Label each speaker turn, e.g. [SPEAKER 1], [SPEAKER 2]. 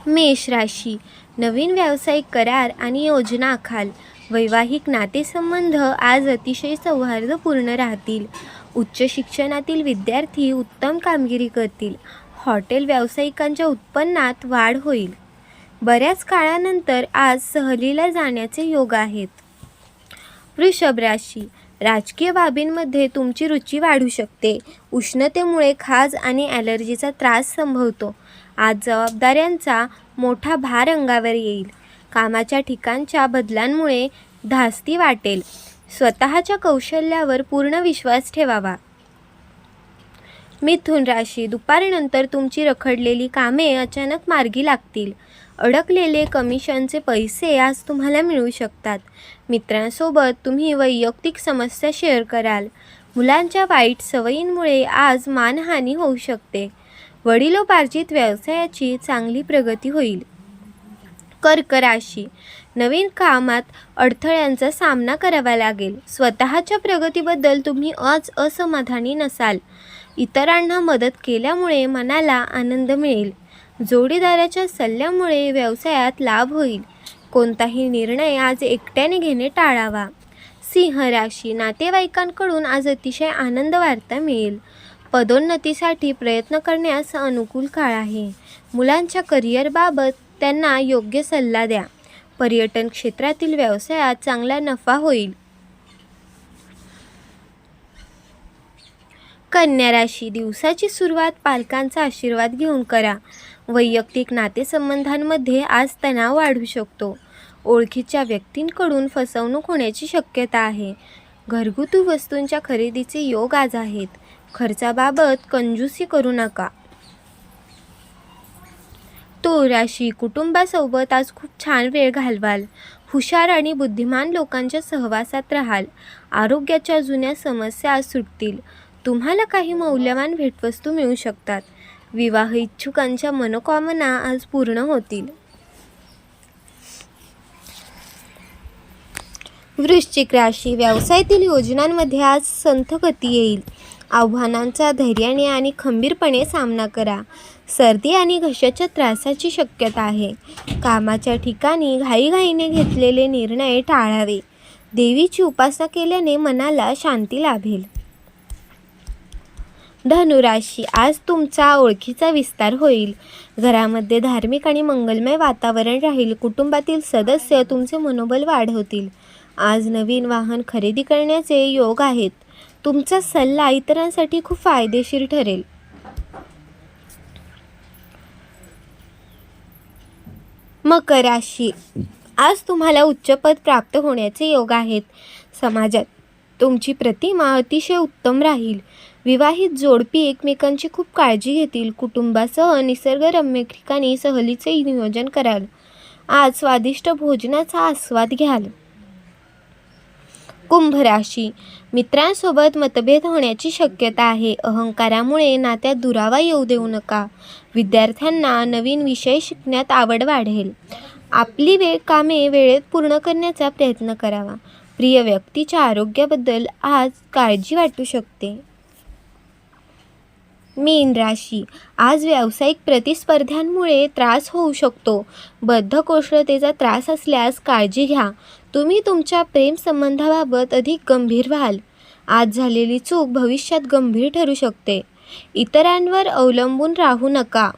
[SPEAKER 1] मेष राशी, नवीन व्यावसायिक करार आणि योजना आखाल. वैवाहिक नातेसंबंध आज अतिशय सौहार्दपूर्ण राहतील. उच्च शिक्षणातील विद्यार्थी उत्तम कामगिरी करतील. हॉटेल व्यावसायिकांच्या उत्पन्नात वाढ होईल. बऱ्याच काळानंतर आज सहलीला जाण्याचे योग आहेत. वृषभ राशी, राजकीय बाबींमध्ये तुमची रुची वाढू शकते. उष्णतेमुळे खाज आणि ॲलर्जीचा त्रास संभवतो. आज जबाबदाऱ्यांचा मोठा भार अंगावर येईल. कामाच्या ठिकाणच्या बदलांमुळे धास्ती वाटेल. स्वतःच्या कौशल्यावर पूर्ण विश्वास ठेवावा. मिथुन राशी, दुपारनंतर तुमची रखडलेली कामे अचानक मार्गी लागतील. अडकलेले कमिशनचे पैसे आज तुम्हाला मिळू शकतात. मित्रांसोबत तुम्ही वैयक्तिक समस्या शेअर कराल. मुलांच्या वाईट सवयींमुळे आज मानहानी होऊ शकते. वडिलोपार्जित व्यवसायाची चांगली प्रगती होईल. कर्क राशी, नवीन कामात अडथळ्यांचा सामना करावा लागेल. स्वतःच्या प्रगतीबद्दल तुम्ही आज असमाधानी नसाल. इतरांना मदत केल्यामुळे मनाला आनंद मिळेल. जोडीदाराच्या सल्ल्यामुळे व्यवसायात लाभ होईल. कोणताही निर्णय आज एकट्याने घेणे टाळावा. सिंह राशी, नातेवाईकांकडून आज अतिशय आनंद वार्ता मिळेल. पदोन्नतीसाठी प्रयत्न करण्यास अनुकूल काळ आहे. मुलांच्या करिअरबाबत त्यांना योग्य सल्ला द्या. पर्यटन क्षेत्रातील व्यवसायात चांगला नफा होईल. कन्या राशी, दिवसाची सुरुवात पालकांचा आशीर्वाद घेऊन करा. वैयक्तिक नातेसंबंधांमध्ये आज तणाव वाढू शकतो. ओळखीच्या व्यक्तींकडून फसवणूक होण्याची शक्यता आहे. घरगुती वस्तूंच्या खरेदीचे योग आज आहेत. खर्चाबाबत कंजूसी करू नका. तुळ राशी, कुटुंबासोबत आज खूप छान वेळ घालवाल. हुशार आणि बुद्धिमान लोकांच्या सहवासात राहाल. आरोग्याच्या जुन्या समस्या आज सुटतील. तुम्हाला काही मौल्यवान भेटवस्तू मिळू शकतात. विवाह इच्छुकांच्या मनोकामना आज पूर्ण होतील. वृश्चिक राशी, व्यवसायातील योजनांमध्ये आज संथ गती येईल. आव्हानांचा धैर्याने आणि खंबीरपणे सामना करा. सर्दी आणि घशाच्या त्रासाची शक्यता आहे. कामाच्या ठिकाणी घाईघाईने घेतलेले निर्णय टाळावे. देवीची उपासना केल्याने मनाला शांती लाभेल. धनुराशी, आज तुमचा ओळखीचा विस्तार होईल. घरामध्ये धार्मिक आणि मंगलमय वातावरण राहील. कुटुंबातील सदस्य तुमचे मनोबल वाढवतील. आज नवीन वाहन खरेदी करण्याचे योग आहेत. तुमचा सल्ला इतरांसाठी खूप फायदेशीर ठरेल. मकर राशी, आज तुम्हाला उच्चपद प्राप्त होण्याचे योग आहेत. समाजात तुमची प्रतिमा अतिशय उत्तम राहील. विवाहित जोडपी एकमेकांची खूप काळजी घेतील. कुटुंबासह निसर्गरम्य ठिकाणी सहलीचे नियोजन कराल. आज स्वादिष्ट भोजनाचा आस्वाद घ्याल. कुंभ राशी, मित्रांसोबत मतभेद होण्याची शक्यता आहे. अहंकारामुळे नात्यात दुरावा येऊ देऊ नका. विद्यार्थ्यांना नवीन विषय शिकण्यात आवड वाढेल. आपली कामे वेळेत पूर्ण करण्याचा प्रयत्न करावा. प्रिय व्यक्तीच्या आरोग्याबद्दल आज काळजी वाटू शकते. मीन राशी, आज व्यावसायिक प्रतिस्पर्ध्यांमुळे त्रास होऊ शकतो. बद्धकोष्ठतेचा त्रास असल्यास काळजी घ्या. तुम्ही तुमच्या प्रेमसंबंधाबाबत अधिक गंभीर व्हाल. आज झालेली चूक भविष्यात गंभीर ठरू शकते. इतरांवर अवलंबून राहू नका.